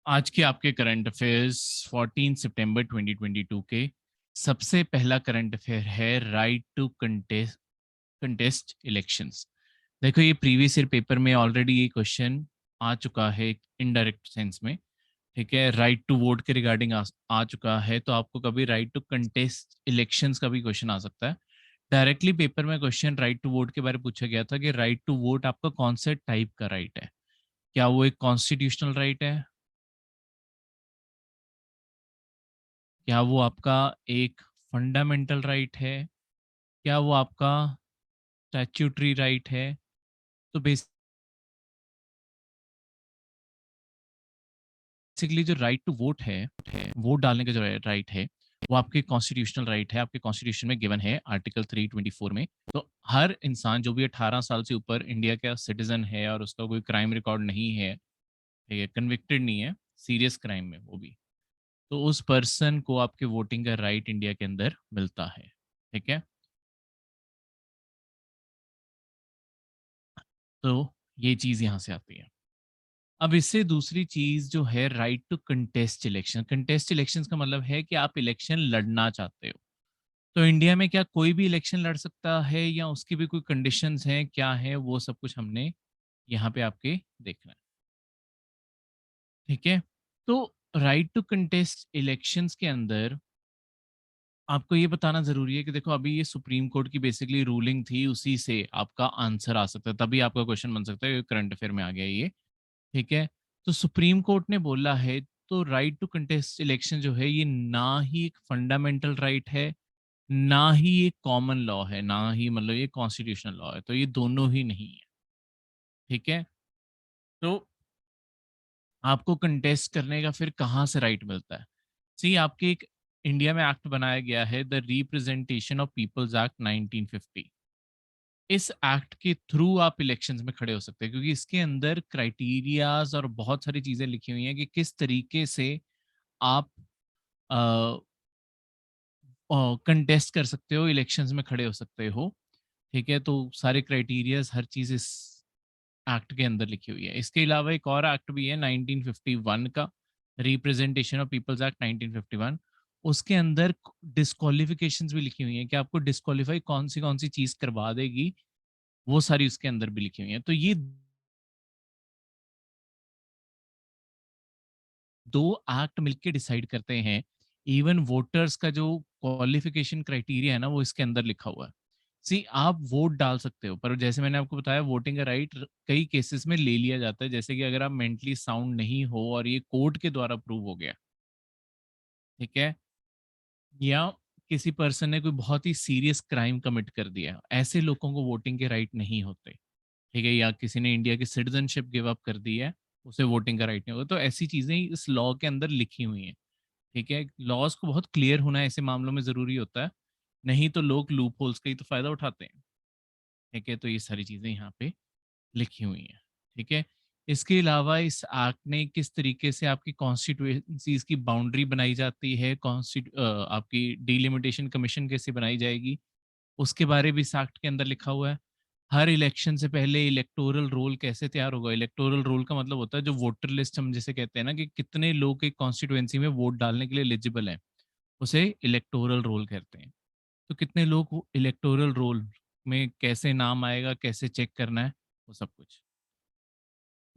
आज के आपके करंट अफेयर्स 14 सितंबर 2022 के सबसे पहला करंट अफेयर है राइट टू कंटेस्ट इलेक्शंस। देखो ये प्रीवियस ईयर पेपर में ऑलरेडी ये क्वेश्चन आ चुका है इनडायरेक्ट सेंस में। ठीक है, राइट टू वोट के रिगार्डिंग आ चुका है, तो आपको कभी राइट टू कंटेस्ट इलेक्शंस का भी क्वेश्चन आ सकता है। डायरेक्टली पेपर में क्वेश्चन राइट टू वोट के बारे में पूछा गया था कि राइट टू वोट आपका कौन से टाइप का राइट है। क्या वो एक कॉन्स्टिट्यूशनल राइट है? क्या वो आपका एक फंडामेंटल राइट है? क्या वो आपका स्टैट्यूटरी राइट है? तो बेसिकली जो राइट टू वोट है वोट डालने का जो राइट है वो आपके कॉन्स्टिट्यूशनल राइट है, आपके कॉन्स्टिट्यूशन में गिवन है आर्टिकल 324 में। तो हर इंसान जो भी 18 साल से ऊपर इंडिया का सिटीजन है और उसका कोई क्राइम रिकॉर्ड नहीं है, ठीक है, कन्विक्टेड नहीं है सीरियस क्राइम में वो भी, तो उस पर्सन को आपके वोटिंग का राइट इंडिया के अंदर मिलता है। ठीक है, तो ये चीज़ यहाँ से आती है। अब इससे दूसरी चीज जो है right to contest election. Contest election का मतलब है कि आप इलेक्शन लड़ना चाहते हो। तो इंडिया में क्या कोई भी इलेक्शन लड़ सकता है या उसकी भी कोई कंडीशंस हैं, क्या है वो सब कुछ हमने यहाँ पे आपके देखना है। ठीक है, तो राइट टू कंटेस्ट इलेक्शंस के अंदर आपको ये बताना जरूरी है कि देखो अभी ये सुप्रीम कोर्ट की बेसिकली रूलिंग थी, उसी से आपका आंसर आ सकता है, तभी आपका क्वेश्चन बन सकता है, करंट अफेयर में आ गया ये। ठीक है, तो सुप्रीम कोर्ट ने बोला है तो राइट टू कंटेस्ट इलेक्शन जो है ये ना ही एक फंडामेंटल राइट है, ना ही एक कॉमन लॉ है, ना ही मतलब ये कॉन्स्टिट्यूशनल लॉ है, तो ये दोनों ही नहीं है। ठीक है, तो आपको कंटेस्ट करने का फिर कहाँ से राइट मिलता है? सी आपके एक इंडिया में एक्ट बनाया गया है, the representation of people's act 1950। इस एक्ट के थ्रू आप इलेक्शंस में खड़े हो सकते हैं, क्योंकि इसके अंदर क्राइटेरियाज और बहुत सारी चीजें लिखी हुई हैं कि किस तरीके से आप कंटेस्ट कर सकते हो, इलेक्शंस में खड़े हो सकते हो। ठीक है, तो सारे क्राइटेरियाज हर चीज इस एक्ट के अंदर लिखी हुई है। इसके अलावा एक और एक्ट भी है 1951 का, रिप्रेजेंटेशन ऑफ पीपल्स एक्ट 1951। उसके अंदर डिस्क्वालिफिकेशंस भी लिखी हुई हैं कि आपको डिस्क्वालीफाई कौन सी चीज करवा देगी, वो सारी उसके अंदर भी लिखी हुई हैं। तो ये दो एक्ट मिलके डिसाइड करते हैं। इवन वोटर्स का जो क्वालिफिकेशन क्राइटेरिया है ना, वो इसके अंदर लिखा हुआ है। सी आप वोट डाल सकते हो, पर जैसे मैंने आपको बताया वोटिंग का राइट कई केसेस में ले लिया जाता है, जैसे कि अगर आप मेंटली साउंड नहीं हो और ये कोर्ट के द्वारा प्रूव हो गया। ठीक है, या किसी पर्सन ने कोई बहुत ही सीरियस क्राइम कमिट कर दिया, ऐसे लोगों को वोटिंग के राइट नहीं होते। ठीक है, या किसी ने इंडिया की सिटीजनशिप गिव अप कर दी है, उसे वोटिंग का राइट नहीं होगा। तो ऐसी चीजें इस लॉ के अंदर लिखी हुई हैं। ठीक है, लॉज को बहुत क्लियर होना ऐसे मामलों में ज़रूरी होता है, नहीं तो लोग लूप होल्स का ही तो फ़ायदा उठाते हैं। ठीक है, तो ये सारी चीज़ें यहाँ पे लिखी हुई हैं। ठीक है, इसके अलावा इस एक्ट ने किस तरीके से आपकी कॉन्स्टिट्यूएंसीज की बाउंड्री बनाई जाती है, आपकी डिलिमिटेशन कमीशन कैसे बनाई जाएगी, उसके बारे भी इस एक्ट के अंदर लिखा हुआ है। हर इलेक्शन से पहले इलेक्टोरल रोल कैसे तैयार होगा? इलेक्टोरल रोल का मतलब होता है जो वोटर लिस्ट हम जिसे कहते हैं ना, कि कितने लोग एक कॉन्स्टिट्यूएंसी में वोट डालने के लिए एलिजिबल हैं, उसे इलेक्टोरल रोल कहते हैं। तो कितने लोग इलेक्टोरल रोल में कैसे नाम आएगा, कैसे चेक करना है, वो सब कुछ।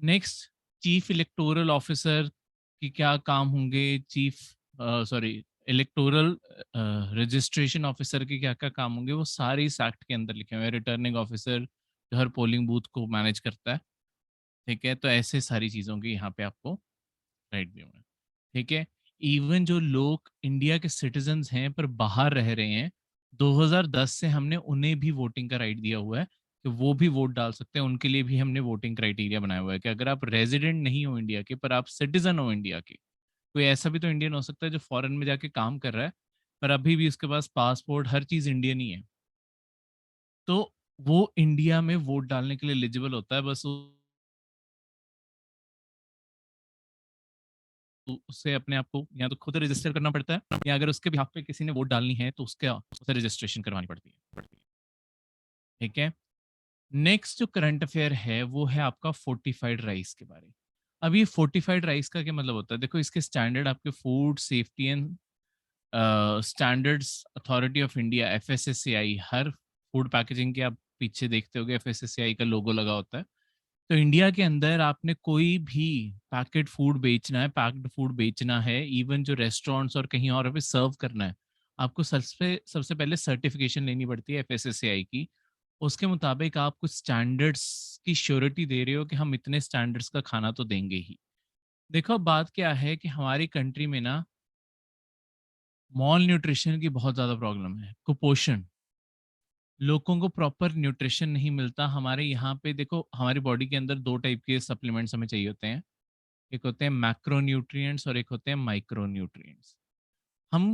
नेक्स्ट, चीफ इलेक्टोरल ऑफिसर की क्या काम होंगे, chief sorry electoral registration officer के क्या क्या काम होंगे, वो सारे इस एक्ट के अंदर लिखे हुए हैं। रिटर्निंग ऑफिसर जो हर पोलिंग बूथ को मैनेज करता है। ठीक है, तो ऐसे सारी चीज़ों की यहाँ पे आपको राइट दिए हुए हैं। ठीक है, इवन जो लोग इंडिया के सिटीजन्स हैं पर बाहर रह रहे हैं, 2010 से हमने उन्हें भी वोटिंग का राइट दिया हुआ है कि वो भी वोट डाल सकते हैं। उनके लिए भी हमने वोटिंग क्राइटेरिया बनाया हुआ है कि अगर आप रेजिडेंट नहीं हो इंडिया के पर आप सिटीजन हो इंडिया के, कोई ऐसा भी तो इंडियन हो सकता है जो फॉरेन में जाके काम कर रहा है पर अभी भी उसके पास पासपोर्ट हर चीज इंडियन ही है, तो वो इंडिया में वोट डालने के लिए एलिजिबल होता है। बस उससे अपने आप को या तो खुद रजिस्टर करना पड़ता है, या अगर उसके बिहाफ पे किसी ने वोट डालनी है तो उसके उसे रजिस्ट्रेशन करवानी पड़ती है। ठीक है, नेक्स्ट जो करंट अफेयर है वो है आपका फोर्टिफाइड राइस के बारे। अब ये फोर्टिफाइड राइस का क्या मतलब होता है? देखो इसके स्टैंडर्ड आपके food safety and standards authority of India FSSAI, her food packaging के आप पीछे देखते होगे एफएसएसएआई का लोगो लगा होता है। तो इंडिया के अंदर आपने कोई भी पैकेट फूड बेचना है, पैक्ड फूड बेचना है, इवन जो रेस्टोरेंट्स और कहीं और पे सर्व करना है, आपको सबसे सबसे पहले सर्टिफिकेशन लेनी पड़ती है एफएसएसएआई की। उसके मुताबिक आप कुछ स्टैंडर्ड्स की श्योरिटी दे रहे हो कि हम इतने स्टैंडर्ड्स का खाना तो देंगे ही। देखो अब बात क्या है कि हमारी कंट्री में ना मॉल न्यूट्रिशन की बहुत ज़्यादा प्रॉब्लम है, कुपोषण। लोगों को प्रॉपर न्यूट्रिशन नहीं मिलता। हमारे यहाँ पे देखो हमारी बॉडी के अंदर 2 टाइप के सप्लीमेंट्स हमें चाहिए होते हैं। एक होते हैं मैक्रो न्यूट्रिएंट्स और एक होते हैं माइक्रो न्यूट्रिएंट्स। हम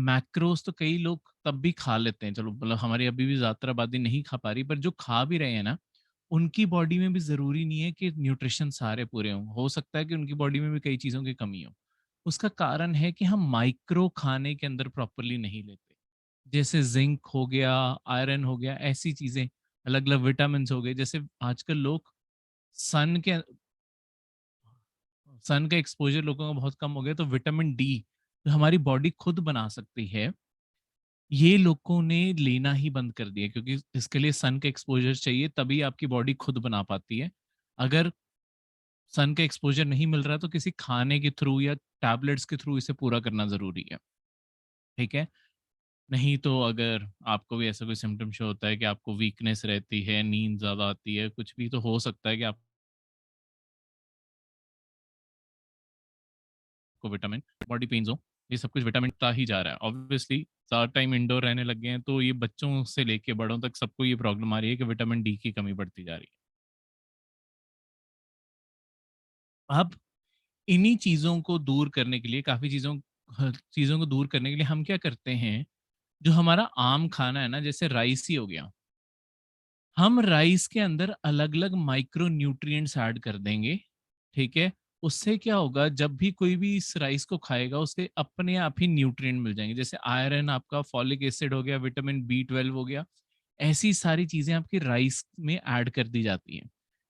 मैक्रोस तो कई लोग तब भी खा लेते हैं, चलो मतलब हमारी अभी भी ज़्यादातर आबादी नहीं खा पा रही, पर जो खा भी रहे हैं ना, उनकी बॉडी में भी ज़रूरी नहीं है कि न्यूट्रिशन सारे पूरे हों। हो सकता है कि उनकी बॉडी में भी कई चीज़ों की कमी हो। उसका कारण है कि हम माइक्रो खाने के अंदर प्रॉपरली नहीं लेते। जैसे ज़िंक हो गया, आयरन हो गया, ऐसी चीज़ें, अलग-अलग विटामिन्स हो गए। जैसे आजकल लोग सन के सन का एक्सपोज़र लोगों का बहुत कम हो गया, तो विटामिन डी जो हमारी बॉडी खुद बना सकती है, ये लोगों ने लेना ही बंद कर दिया क्योंकि इसके लिए सन का एक्सपोज़र चाहिए, तभी आपकी बॉडी खुद बना पाती है। अगर सन का एक्सपोज़र नहीं मिल रहा है, तो किसी खाने के थ्रू या टैबलेट्स के थ्रू इसे पूरा करना ज़रूरी है, ठीक है? नहीं तो अगर आपको भी ऐसा कोई सिम्पटम शो होता है कि आपको वीकनेस रहती है, नींद ज़्यादा आती है, कुछ भी, तो हो सकता है कि आपको विटामिन, बॉडी पेन्स हो, ये सब कुछ विटामिन ता ही जा रहा है। ऑब्वियसली ज़्यादा टाइम इंडोर रहने लग गए हैं, तो ये बच्चों से लेके बड़ों तक सबको ये प्रॉब्लम आ रही है कि विटामिन डी की कमी बढ़ती जा रही है। अब इन्हीं चीज़ों को दूर करने के लिए, काफ़ी चीज़ों को दूर करने के लिए हम क्या करते हैं, जो हमारा आम खाना है ना, जैसे राइस ही हो गया, हम राइस के अंदर अलग-अलग माइक्रो न्यूट्रिएंट्स ऐड कर देंगे, ठीक है? उससे क्या होगा, जब भी कोई भी इस राइस को खाएगा उसे अपने आप ही न्यूट्रिएंट मिल जाएँगे। जैसे आयरन आपका, फॉलिक एसिड हो गया, विटामिन बी 12 हो गया, ऐसी सारी चीज़ें आपकी राइस में ऐड कर दी जाती हैं।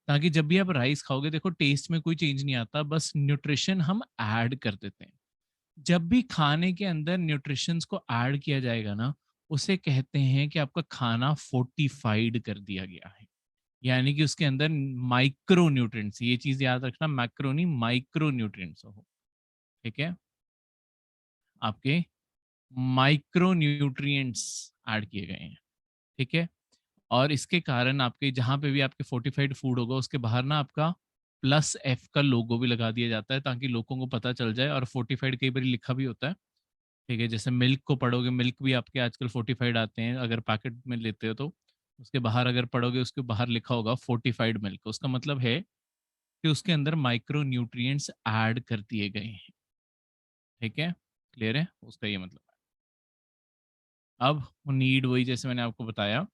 ताकि जब भी आप राइस खाओगे, देखो टेस्ट में कोई चेंज नहीं आता, बस न्यूट्रिशन हम ऐड कर देते हैं। जब भी खाने के अंदर न्यूट्रिशंस को ऐड किया जाएगा ना, उसे कहते हैं कि आपका खाना फोर्टिफाइड कर दिया गया है। यानी कि उसके अंदर माइक्रो न्यूट्रिएंट्स, ये चीज़ याद रखना, मैक्रो नहीं माइक्रो न्यूट्रिएंट्स हो, ठीक है? आपके माइक्रो न्यूट्रिएंट्स ऐड किए गए हैं, ठीक है? और इसके कारण आपके जहाँ पे भी आपके फोर्टिफाइड फूड होगा, उसके बाहर ना आपका प्लस एफ का लोगो भी लगा दिया जाता है, ताकि लोगों को पता चल जाए। और फोर्टिफाइड कई बार लिखा भी होता है, ठीक है? जैसे मिल्क को पढ़ोगे, मिल्क भी आपके आजकल फोर्टिफाइड आते हैं, अगर पैकेट में लेते हो तो। उसके बाहर अगर पढ़ोगे, उसके बाहर लिखा होगा फोर्टिफाइड मिल्क, उसका मतलब है कि उसके अंदर माइक्रो न्यूट्रिएंट्स ऐड कर दिए गए हैं, ठीक है? क्लियर है? उसका ये मतलब है। अब नीड वही जैसे मैंने आपको बताया,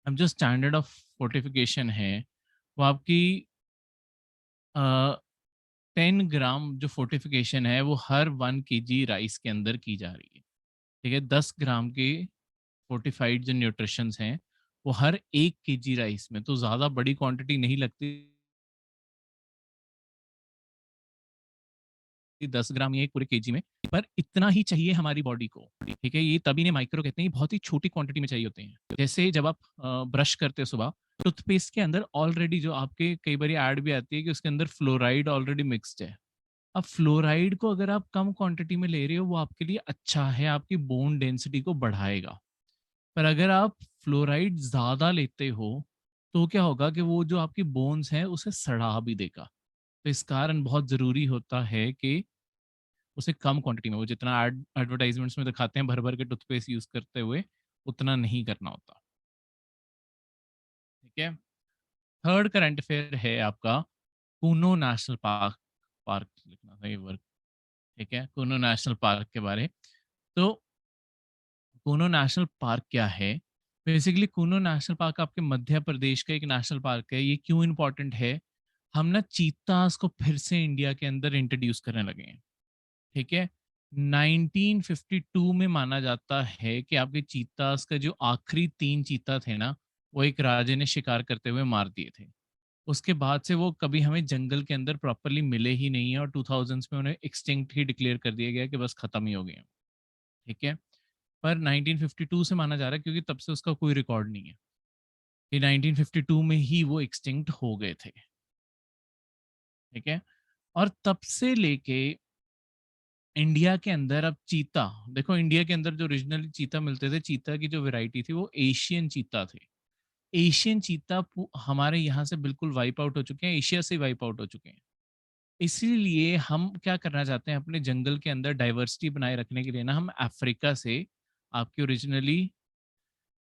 अब जो स्टैंडर्ड ऑफ फोर्टिफिकेशन है, वो आपकी अ, 10 ग्राम जो फोर्टिफिकेशन है, वो हर 1 केजी राइस के अंदर की जा रही है, ठीक है? 10 ग्राम के फोर्टिफाइड जो न्यूट्रिशंस हैं, वो हर 1 केजी राइस में, तो ज़्यादा बड़ी क्वांटिटी नहीं लगती, 10 ग्राम ये पूरे केजी में, पर इतना ही चाहिए हमारी बॉडी को, ठीक है? ये तभी इन्हें माइक्रो कहते हैं, ये बहुत ही छोटी क्वांटिटी में चाहिए होते हैं। जैसे जब आप ब्रश करते हो सुबह, टूथपेस्ट के अंदर ऑलरेडी जो आपके कई बारी ऐड भी आती है कि उसके अंदर फ्लोराइड ऑलरेडी मिक्स्ड है। अब फ्लोराइड को अगर आप कम क्वांटिटी में ले रहे हो, वो आपके लिए अच्छा है, आपकी बोन डेंसिटी को बढ़ाएगा। पर अगर आप फ्लोराइड ज़्यादा लेते हो, तो क्या होगा कि वो जो आपकी बोन्स हैं, उसे सड़ा भी देगा। तो इस कारण बहुत ज़रूरी होता है कि उसे कम क्वांटिटी में, वो जितना एडवर्टाइजमेंट्स में दिखाते हैं भर-भर के टूथपेस्ट यूज़ करते हुए, उतना नहीं करना होता, ठीक है? थर्ड करंट अफेयर है आपका कूनो नेशनल पार्क, पार्क लिखना था ये वर्ड, ठीक है? कूनो नेशनल पार्क के बारे। तो कूनो नेशनल पार्क क्या है? बेसिकली कूनो नेशनल पार्क आपके मध्य प्रदेश का एक नेशनल पार्क है। ये क्यों इम्पोर्टेंट है? हम ना चीताज़ को फिर से इंडिया के अंदर इंट्रोड्यूस करने लगे हैं, ठीक है? 1952 में माना जाता है कि आपके चीताज़ का जो आखिरी 3 चीता थे ना, वो एक राजे ने शिकार करते हुए मार दिए थे। उसके बाद से वो कभी हमें जंगल के अंदर प्रॉपर्ली मिले ही नहीं है, और 2000s में उन्हें एक्सटिंक्ट ही डिक्लेयर कर दिया गया कि बस खत्म ही हो गए हैं, ठीक है। पर 1952 से माना जा रहा है, क्योंकि तब से उसका कोई रिकॉर्ड नहीं है, कि 1952 में ही वो एक्सटिंक्ट हो गए थे, ठीक है। और तब से लेके इंडिया के अंदर अब चीता, देखो इंडिया के अंदर जो ओरिजिनली चीता मिलते थे, चीता की जो वैरायटी थी वो एशियन चीता थे। एशियन चीता हमारे यहाँ से बिल्कुल वाइप आउट हो चुके हैं, एशिया से वाइप आउट हो चुके हैं। इसीलिए हम क्या करना चाहते हैं, अपने जंगल के अंदर डाइवर्सिटी बनाए रखने के लिए ना, हम अफ्रीका से, आपकी ओरिजिनली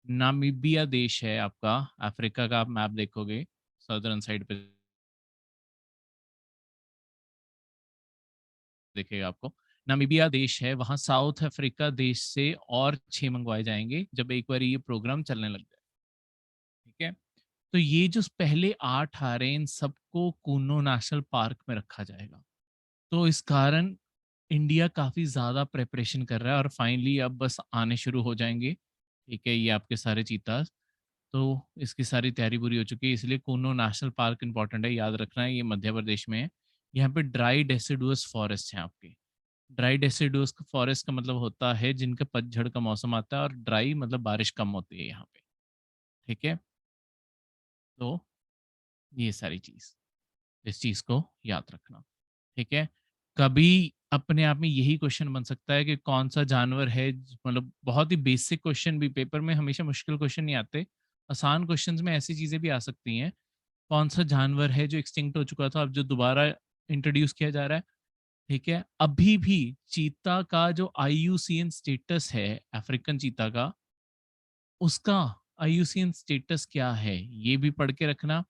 नामीबिया देश है आपका, अफ्रीका का आप मैप देखोगे सदर्न साइड पे दिखेगा आपको, नामीबिया देश है, वहाँ साउथ अफ्रीका देश से और 6 मंगवाए जाएंगे जब एक बार ये प्रोग्राम चलने लग जाए, ठीक है। तो ये जो पहले 8 आ रहे हैं, इन सबको कूनो नेशनल पार्क में रखा जाएगा। तो इस कारण इंडिया काफ़ी ज़्यादा प्रिपरेशन कर रहा है, और फाइनली अब बस आने शुरू हो जाएंगे, ठीक है, ये आपके सारे चीतास। तो इसकी सारी तैयारी पूरी हो चुकी है, इसलिए कूनो नेशनल पार्क इंपॉर्टेंट है, याद रखना है, ये मध्य प्रदेश में है। यहाँ पे ड्राई डेसिडुअस फॉरेस्ट हैं आपके। ड्राई डेसिडुअस फॉरेस्ट का मतलब होता है जिनका पतझड़ का मौसम आता है, और ड्राई मतलब बारिश कम होती है यहाँ पे, ठीक है। तो ये सारी चीज़, इस चीज़ को याद रखना, ठीक है। कभी अपने आप में यही क्वेश्चन बन सकता है कि कौन सा जानवर है, मतलब बहुत ही बेसिक क्वेश्चन भी, पेपर में हमेशा मुश्किल क्वेश्चन नहीं आते, आसान क्वेश्चंस में ऐसी चीजें भी आ सकती हैं। कौन सा जानवर है जो एक्सटिंक्ट हो चुका था, अब जो दोबारा इंट्रोड्यूस किया जा रहा है, ठीक है। अभी भी चीता का जो आईयूसीएन स्टेटस है, अफ्रीकन चीता का, उसका आईयूसीएन स्टेटस क्या है, ये भी पढ़ के रखना।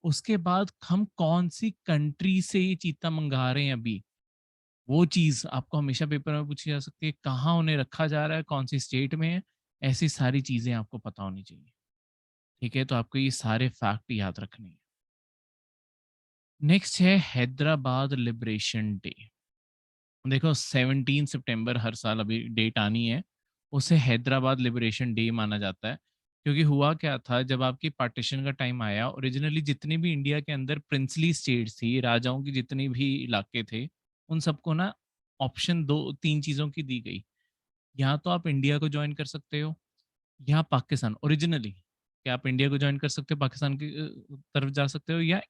उसके बाद हम कौन सी कंट्री से ये चीता मंगा रहे हैं अभी, वो चीज़ आपको हमेशा पेपर में पूछी जा सकती है, कहाँ उन्हें रखा जा रहा है, कौन सी स्टेट में है, ऐसी सारी चीज़ें आपको पता होनी चाहिए, ठीक है। तो आपको ये सारे फैक्ट याद रखने हैं। नेक्स्ट है हैदराबाद लिबरेशन डे। देखो 17 सितंबर हर साल अभी डेट आनी है, उसे हैदराबाद लिबरेशन डे माना जाता है। क्योंकि हुआ क्या था, जब आपकी पार्टीशन का टाइम आया, ओरिजिनली जितनी भी इंडिया के अंदर प्रिंसली स्टेट्स थी, राजाओं की जितनी भी इलाके थे, उन सबको ना ऑप्शन दो तीन चीज़ों की दी गई। या तो आप इंडिया को ज्वाइन कर सकते हो, या पाकिस्तान, ओरिजिनली क्या आप इंडिया को ज्वाइन कर सकते हो, पाकिस्तान की तरफ जा सकते हो, या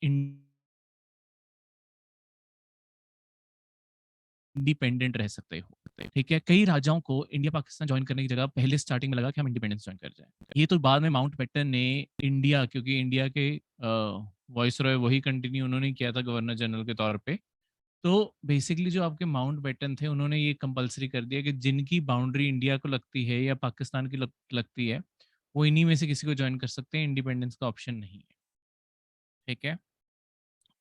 इंडिपेंडेंट रह सकते हो, ठीक है। कई राजाओं को इंडिया पाकिस्तान ज्वाइन करने की जगह पहले स्टार्टिंग में लगा कि हम इंडिपेंडेंस ज्वाइन कर जाएं। ये तो बाद में माउंट बैटन ने इंडिया, क्योंकि इंडिया के वॉइस रॉय वही कंटिन्यू उन्होंने किया था गवर्नर जनरल के तौर पे। तो बेसिकली जो आपके माउंट बैटन थे, उन्होंने ये कंपलसरी कर दिया कि जिनकी बाउंड्री इंडिया को लगती है या पाकिस्तान की लगती है, वो इन्हीं में से किसी को ज्वाइन कर सकते हैं, इंडिपेंडेंस का ऑप्शन नहीं है, ठीक है।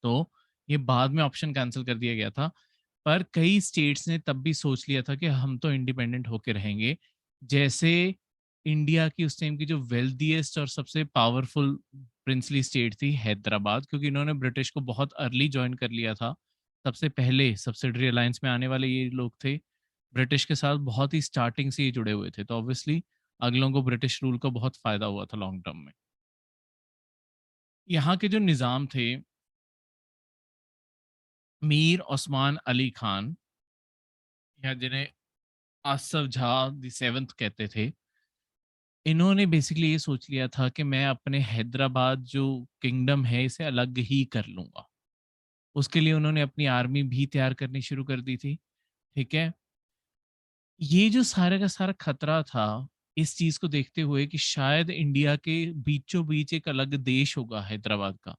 तो ये बाद में ऑप्शन कैंसिल कर दिया गया था। पर कई स्टेट्स ने तब भी सोच लिया था कि हम तो इंडिपेंडेंट होके रहेंगे। जैसे इंडिया की उस टाइम की जो वेल्दीएस्ट और सबसे पावरफुल प्रिंसली स्टेट थी हैदराबाद, क्योंकि इन्होंने ब्रिटिश को बहुत अर्ली ज्वाइन कर लिया था। सबसे पहले सब्सिडरी अलायंस में आने वाले ये लोग थे, ब्रिटिश के साथ बहुत ही स्टार्टिंग से ही जुड़े हुए थे, तो ऑब्वियसली अगलों को ब्रिटिश रूल का बहुत फायदा हुआ था लॉन्ग टर्म में। यहाँ के जो निज़ाम थे, मीर ओस्मान अली खान, या जिन्हें आसफ झा द सेवंथ कहते थे, इन्होंने बेसिकली ये सोच लिया था कि मैं अपने हैदराबाद जो किंगडम है इसे अलग ही कर लूंगा। उसके लिए उन्होंने अपनी आर्मी भी तैयार करनी शुरू कर दी थी, ठीक है। ये जो सारे का सारा खतरा था, इस चीज को देखते हुए कि शायद इंडिया के बीचों बीच एक अलग देश होगा हैदराबाद का,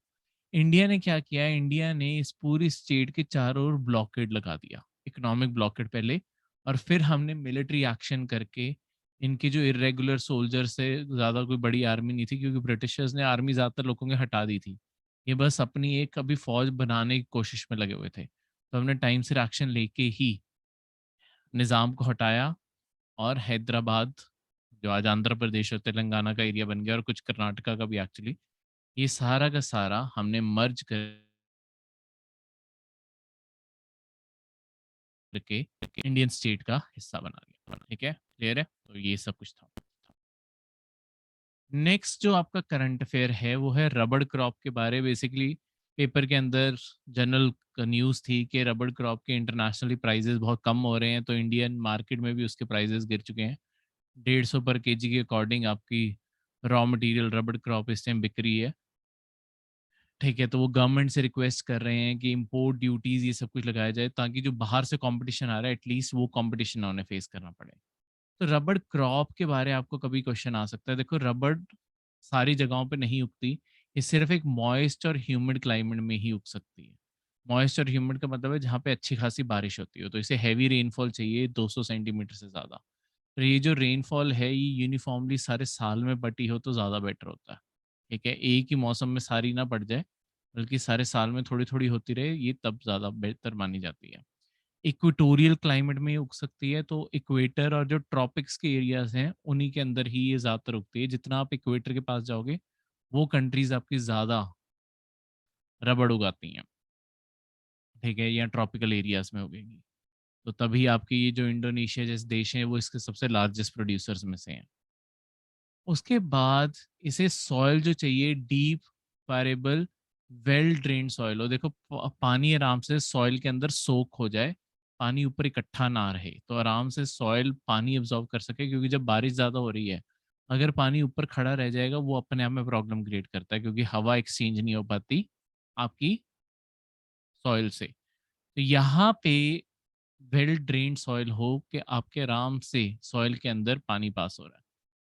इंडिया ने क्या किया, इंडिया ने इस पूरी स्टेट के चारों ओर ब्लॉकेड लगा दिया, इकोनॉमिक ब्लॉकेड पहले, और फिर हमने मिलिट्री एक्शन करके इनके जो इरेगुलर सोल्जर से, ज़्यादा कोई बड़ी आर्मी नहीं थी, क्योंकि ब्रिटिशर्स ने आर्मी ज़्यादातर लोगों के हटा दी थी, ये बस अपनी एक अभी फौज बनाने की कोशिश में लगे हुए थे। तो हमने टाइम से एक्शन लेके ही निज़ाम को हटाया, और हैदराबाद, जो आज आंध्र प्रदेश और तेलंगाना का एरिया बन गया, और कुछ कर्नाटका का भी एक्चुअली, ये सारा का सारा हमने मर्ज करके इंडियन स्टेट का हिस्सा बना लिया, ठीक है, क्लियर है। तो ये सब कुछ था। नेक्स्ट जो आपका करंट अफेयर है वो है रबड़ क्रॉप के बारे। बेसिकली पेपर के अंदर जनरल न्यूज़ थी कि रबड़ क्रॉप के इंटरनेशनली प्राइजेस बहुत कम हो रहे हैं, तो इंडियन मार्केट में भी उसके प्राइजेस गिर चुके हैं। 150 पर केजी के अकॉर्डिंग आपकी रॉ मटेरियल रबड़ क्रॉप इस टाइम बिक रही है। ठीक है, तो वो गवर्नमेंट से रिक्वेस्ट कर रहे हैं कि इम्पोर्ट ड्यूटीज़ ये सब कुछ लगाया जाए, ताकि जो बाहर से कंपटीशन आ रहा है एटलीस्ट वो कंपटीशन ना उन्हें फेस करना पड़े। तो रबड़ क्रॉप के बारे आपको कभी क्वेश्चन आ सकता है। देखो, रबड़ सारी जगहों पे नहीं उगती, ये सिर्फ एक मॉइस्ट और ह्यूमिड क्लाइमेट में ही उग सकती है। मॉइस्ट और ह्यूमिड का मतलब है जहाँ पे अच्छी खासी बारिश होती हो, तो इसे हैवी रेनफॉल चाहिए 200 सेंटीमीटर से ज़्यादा। तो ये जो रेनफॉल है ये यूनिफॉर्मली सारे साल में बटी हो तो ज़्यादा बेटर होता है। ठीक है, एक ही मौसम में सारी ना पड़ जाए, बल्कि सारे साल में थोड़ी थोड़ी होती रहे, ये तब ज़्यादा बेहतर मानी जाती है। इक्वेटोरियल क्लाइमेट में उग सकती है, तो इक्वेटर और जो ट्रॉपिक्स के एरियाज हैं उन्हीं के अंदर ही ये ज़्यादातर उगती है। जितना आप इक्वेटर के पास जाओगे वो कंट्रीज आपकी ज़्यादा रबड़ उगाती हैं। ठीक है, या ट्रॉपिकल एरियाज में उगेगी। तो तभी आपकी ये जो इंडोनेशिया जैसे देश हैं वो इसके सबसे लार्जेस्ट प्रोड्यूसर्स में से हैं। उसके बाद इसे सॉइल जो चाहिए डीप, वायरेबल, वेल ड्रेन्ड सॉइल हो। देखो, पानी आराम से सॉइल के अंदर सोक हो जाए, पानी ऊपर इकट्ठा ना रहे, तो आराम से सॉइल पानी एब्जॉर्ब कर सके। क्योंकि जब बारिश ज़्यादा हो रही है, अगर पानी ऊपर खड़ा रह जाएगा वो अपने आप में प्रॉब्लम क्रिएट करता है, क्योंकि हवा एक्सचेंज नहीं हो पाती आपकी सॉइल से। तो यहाँ पे वेल ड्रेन्ड सॉइल हो कि आपके आराम से सॉइल के अंदर पानी पास हो रहा है।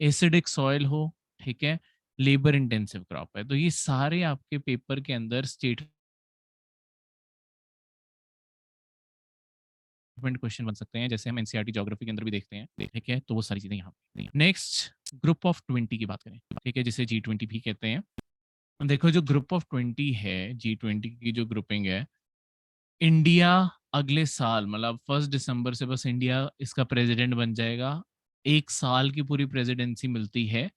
एसिडिक सॉइल हो, ठीक है, लेबर इंटेंसिव क्रॉप है। तो ये सारे आपके पेपर के अंदर स्टेटमेंट क्वेश्चन बन सकते हैं, जैसे हम एनसीईआरटी ज्योग्राफी के अंदर भी देखते हैं। ठीक है, तो वो सारी चीजें यहाँ पे। नेक्स्ट, ग्रुप ऑफ 20 की बात करें, ठीक है, जिसे G20 भी कहते हैं। देखो, जो ग्रुप ऑफ 20 है, G20 की जो ग्रुपिंग है, इंडिया अगले साल मतलब 1 दिसंबर से बस इंडिया इसका प्रेसिडेंट बन जाएगा। 1 साल की पूरी प्रेसिडेंसी मिलती है,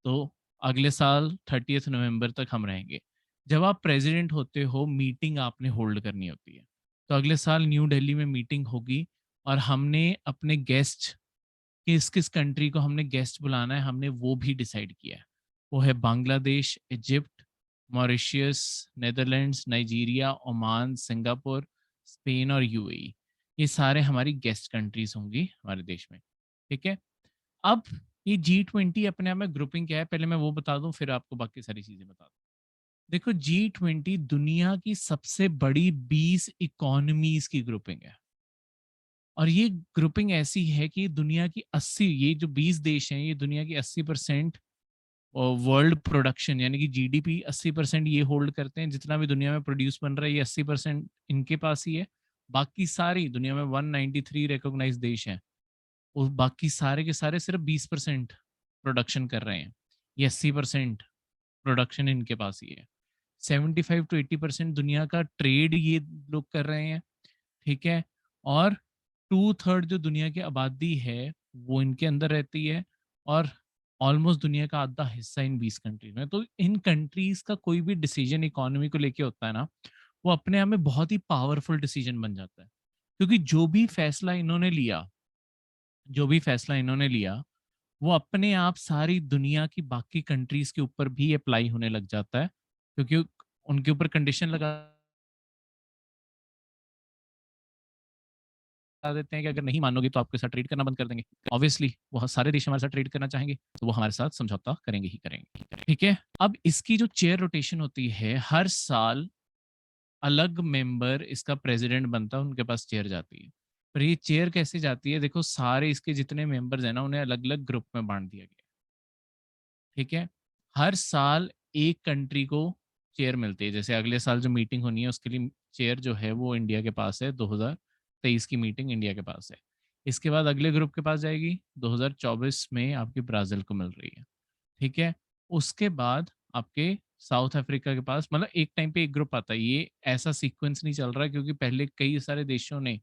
तो अगले साल 30 नवंबर तक हम रहेंगे। जब आप प्रेसिडेंट होते हो, मीटिंग आपने होल्ड करनी होती है। तो अगले साल न्यू दिल्ली में मीटिंग होगी, और हमने अपने गेस्ट, किस किस कंट्री को हमने गेस्ट बुलाना है, हमने वो भी डिसाइड किया है। वो है Bangladesh, Egypt, Mauritius, Netherlands, Nigeria, Oman, Singapore, Spain और यूएई। ये सारे हमारी गेस्ट कंट्रीज होंगी हमारे देश में। ठीक है, अब ये G20 अपने आप में ग्रुपिंग क्या है, पहले मैं वो बता दूं, फिर आपको बाकी सारी चीजें बता दूं। देखो, G20 दुनिया की सबसे बड़ी 20 इकोनॉमीज की ग्रुपिंग है। और ये ग्रुपिंग ऐसी है कि दुनिया की 80, ये जो 20 देश हैं, ये दुनिया की 80% वर्ल्ड प्रोडक्शन यानी कि जीडीपी 80% ये होल्ड करते हैं। जितना भी दुनिया में प्रोड्यूस बन रहा है ये 80% इनके पास ही है। बाकी सारी दुनिया में 193 रिकॉग्नाइज देश हैं, और बाकी सारे के सारे सिर्फ 20% प्रोडक्शन कर रहे हैं। ये 80% प्रोडक्शन इनके पास ही है। 75 to 80% दुनिया का ट्रेड ये लोग कर रहे हैं। ठीक है, और 2/3 जो दुनिया की आबादी है वो इनके अंदर रहती है, और ऑलमोस्ट दुनिया का आधा हिस्सा इन 20 कंट्रीज में। तो इन कंट्रीज का कोई भी डिसीजन इकोनॉमी को लेके होता है ना, वो अपने आप में बहुत ही पावरफुल डिसीजन बन जाता है। क्योंकि जो भी फैसला इन्होंने लिया वो अपने आप सारी दुनिया की बाकी कंट्रीज के ऊपर भी अप्लाई होने लग जाता है। क्योंकि उनके ऊपर कंडीशन लगा देते हैं कि अगर नहीं मानोगे तो आपके साथ ट्रेड करना बंद कर देंगे। ऑब्वियसली वो सारे देश हमारे साथ ट्रेड करना चाहेंगे, तो वो हमारे साथ समझौता करेंगे ही करेंगे। ठीक है, अब इसकी जो चेयर रोटेशन होती है, हर साल अलग मेंबर इसका प्रेसिडेंट बनता है, उनके पास चेयर जाती है। पर ये चेयर कैसे जाती है, देखो, सारे इसके जितने मेंबर्स हैं ना उन्हें अलग अलग ग्रुप में बांट दिया गया। ठीक है, हर साल एक कंट्री को चेयर मिलती है। जैसे अगले साल जो मीटिंग होनी है उसके लिए चेयर जो है वो इंडिया के पास है, 2023 की मीटिंग इंडिया के पास है। इसके बाद अगले ग्रुप के पास जाएगी, 2024 में आपकी ब्राज़ील को मिल रही है। ठीक है, उसके बाद आपके साउथ अफ्रीका के पास, मतलब एक टाइम पे एक ग्रुप आता है। ये ऐसा सीक्वेंस नहीं चल रहा, क्योंकि पहले कई सारे देशों ने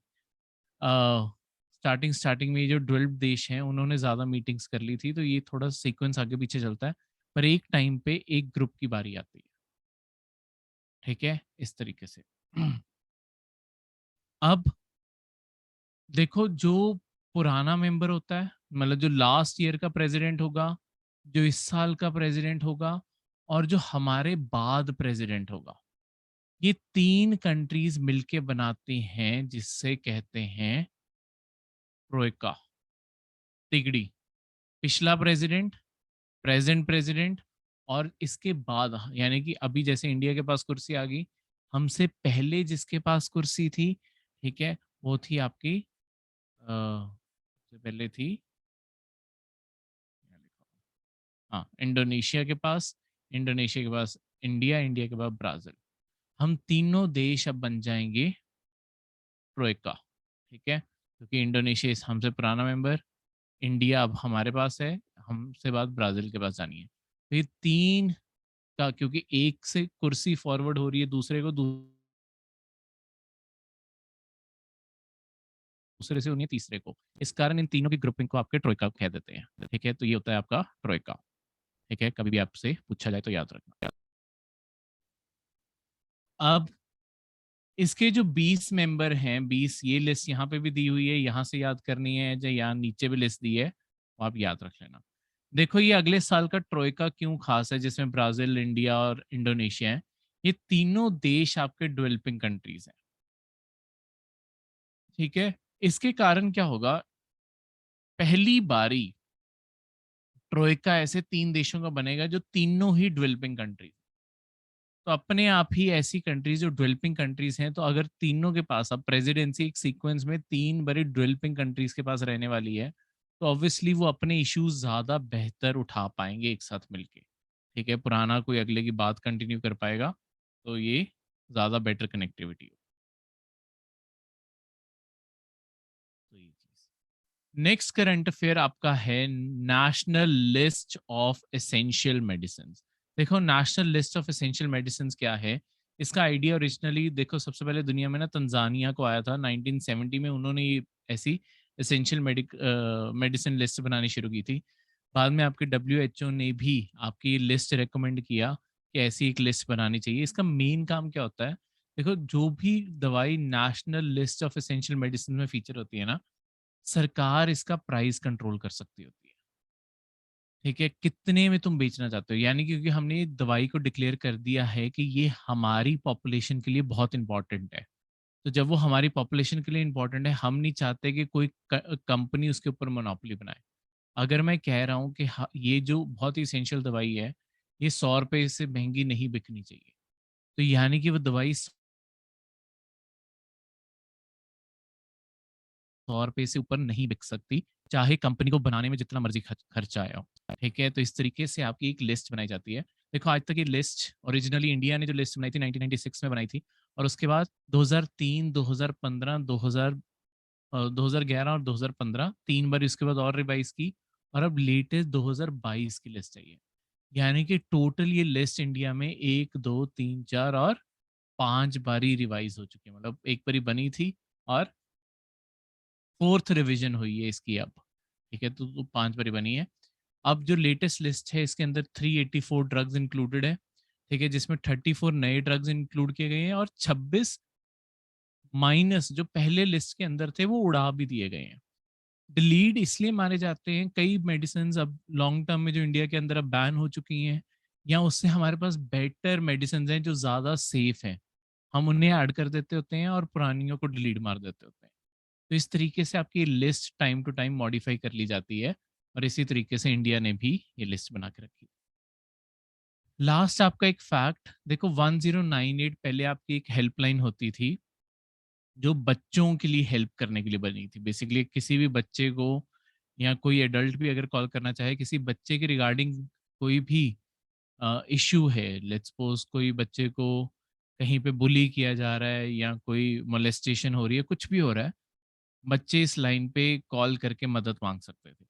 स्टार्टिंग स्टार्टिंग में ये जो 12 देश हैं उन्होंने ज़्यादा मीटिंग्स कर ली थी, तो ये थोड़ा सीक्वेंस आगे पीछे चलता है। पर एक टाइम पे एक ग्रुप की बारी आती है। ठीक है, इस तरीके से। अब देखो, जो पुराना मेंबर होता है, मतलब जो लास्ट ईयर का प्रेसिडेंट होगा, जो इस साल का प्रेसिडेंट होगा और जो हमारे बाद प्रेसिडेंट होगा। ये 3 कंट्रीज मिलके बनाती हैं जिससे कहते हैं ट्रोइका, तिगड़ी। पिछला प्रेसिडेंट, प्रेजेंट प्रेसिडेंट और इसके बाद यानी कि अभी जैसे इंडिया के पास कुर्सी आ गई, हमसे पहले जिसके पास कुर्सी थी, ठीक है, वो थी आपकी सबसे पहले थी, हाँ, इंडोनेशिया के पास, इंडोनेशिया के पास इंडिया, इंडिया के बाद ब्राजील। हम तीनों देश अब बन जाएंगे ट्रोइका, ठीक है, क्योंकि इंडोनेशिया हमसे पुराना मेंबर, इंडिया अब हमारे पास है, हमसे बाद ब्राजील के पास जानी है। तो ये 3 का, क्योंकि एक से कुर्सी फॉरवर्ड हो रही है दूसरे को, दूसरे से होनी है तीसरे को, इस कारण इन तीनों की ग्रुपिंग को आपके ट्रोइका कह देते हैं, ठीक है। तो ये होता है आपका ट्रोइका, ठीक है, कभी भी आपसे पूछा जाए तो याद रखना। अब इसके जो 20 मेंबर हैं, 20, ये लिस्ट यहाँ पे भी दी हुई है, यहाँ से याद करनी है, जो यहाँ नीचे भी लिस्ट दी है वो आप याद रख लेना। देखो ये अगले साल का ट्रोइका क्यों खास है, जिसमें ब्राजील, इंडिया और इंडोनेशिया है। ये तीनों देश आपके डेवलपिंग कंट्रीज हैं, ठीक है। इसके कारण क्या होगा, पहली बारी ट्रोइका ऐसे 3 देशों का बनेगा जो तीनों ही डेवलपिंग कंट्रीज। तो अपने आप ही ऐसी कंट्रीज जो डेवलपिंग कंट्रीज हैं, तो अगर तीनों के पास अब प्रेसिडेंसी एक सीक्वेंस में 3 बड़ी डेवलपिंग कंट्रीज के पास रहने वाली है, तो ऑब्वियसली वो अपने इश्यूज ज्यादा बेहतर उठा पाएंगे एक साथ मिलके, ठीक है। पुराना कोई अगले की बात कंटिन्यू कर पाएगा, तो ये ज्यादा बेटर कनेक्टिविटी हो, तो ये चीज। नेक्स्ट करंट अफेयर आपका है national list of essential medicine. देखो national list of essential medicine क्या है, इसका आइडिया ओरिजिनली देखो सबसे पहले दुनिया में ना तंजानिया को आया था 1970 में, उन्होंने ये ऐसी एसेंशियल मेडिसिन लिस्ट बनानी शुरू की थी। बाद में आपके WHO ने भी आपकी लिस्ट रेकमेंड किया कि ऐसी एक लिस्ट बनानी चाहिए। इसका मेन काम क्या होता है, देखो जो भी दवाई national list of essential medicine में फीचर होती है ना, सरकार इसका प्राइस कंट्रोल कर सकती होती है, ठीक है, कितने में तुम बेचना चाहते हो। यानी क्योंकि हमने दवाई को डिक्लेयर कर दिया है कि ये हमारी पॉपुलेशन के लिए बहुत इंपॉर्टेंट है, तो जब वो हमारी पॉपुलेशन के लिए इंपॉर्टेंट है, हम नहीं चाहते कि कोई कंपनी उसके ऊपर मोनोपोली बनाए। अगर मैं कह रहा हूँ कि ये जो बहुत ही इसेंशियल दवाई है, ये 100 रुपए से महंगी नहीं बिकनी चाहिए, तो यानी कि वो दवाई 100 रुपए से ऊपर नहीं बिक सकती, चाहे कंपनी को बनाने में जितना मर्जी खर्चा आया हो, ठीक है। तो इस तरीके से आपकी एक लिस्ट बनाई जाती है। देखो आज तक ये लिस्ट ओरिजिनली इंडिया ने जो लिस्ट बनाई थी 1996 में बनाई थी, और उसके बाद 2003, 2015, 2011 और 2015 3 बार इसके बाद और रिवाइज की, और अब लेटेस्ट 2022 की लिस्ट चाहिए। यानी कि टोटल ये लिस्ट इंडिया में 1, 2, 3, 4 और 5 बारी रिवाइज हो चुकी है, मतलब एक बारी बनी थी और 4th रिवीजन हुई है इसकी अब, ठीक है। तो 5 बारी बनी है। अब जो लेटेस्ट लिस्ट है इसके अंदर 384 ड्रग्स इंक्लूडेड है, ठीक है, जिसमें 34 नए ड्रग्स इंक्लूड किए गए हैं और 26 माइनस जो पहले लिस्ट के अंदर थे वो उड़ा भी दिए गए हैं। डिलीट इसलिए मारे जाते हैं, कई मेडिसिन अब लॉन्ग टर्म में जो इंडिया के अंदर अब बैन हो चुकी हैं, या उससे हमारे पास बेटर मेडिसिन हैं जो ज़्यादा सेफ हैं, हम उन्हें ऐड कर देते होते हैं और पुरानियों को डिलीट मार देते होते हैं। तो इस तरीके से आपकी list time to time modify कर ली जाती है, और इसी तरीके से इंडिया ने भी ये लिस्ट बना के रखी। लास्ट आपका एक फैक्ट देखो, 1098 पहले आपकी एक हेल्पलाइन होती थी जो बच्चों के लिए हेल्प करने के लिए बनी थी। बेसिकली किसी भी बच्चे को या कोई एडल्ट भी अगर कॉल करना चाहे किसी बच्चे के रिगार्डिंग, कोई भी इश्यू है, लेट्स सपोज कोई बच्चे को कहीं पे बुली किया जा रहा है या कोई मोलेस्टेशन हो रही है, कुछ भी हो रहा है, बच्चे इस लाइन पे कॉल करके मदद मांग सकते थे।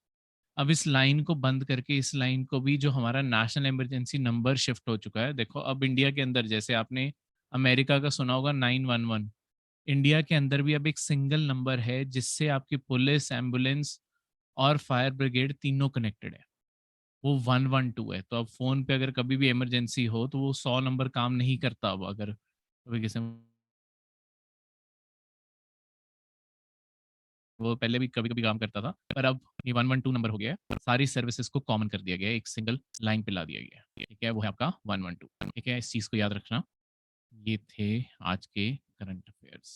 अब इस लाइन को बंद करके इस लाइन को भी, जो हमारा नेशनल इमरजेंसी नंबर शिफ्ट हो चुका है, देखो अब इंडिया के अंदर जैसे आपने अमेरिका का सुना होगा 911, इंडिया के अंदर भी अब एक सिंगल नंबर है जिससे आपकी पुलिस, एम्बुलेंस और फायर ब्रिगेड तीनों कनेक्टेड है, वो 112 है। तो अब फोन पे अगर कभी भी इमरजेंसी हो तो वो 100 नंबर काम नहीं करता, अब अगर कभी किसी वो पहले भी कभी-कभी काम करता था, पर अब ये 112 नंबर हो गया है। सारी सर्विसेज़ को कॉमन कर दिया गया है, एक सिंगल लाइन पे ला दिया गया है। ठीक है? वो है आपका 112। ठीक है? इस चीज़ को याद रखना। ये थे आज के करंट अफेयर्स।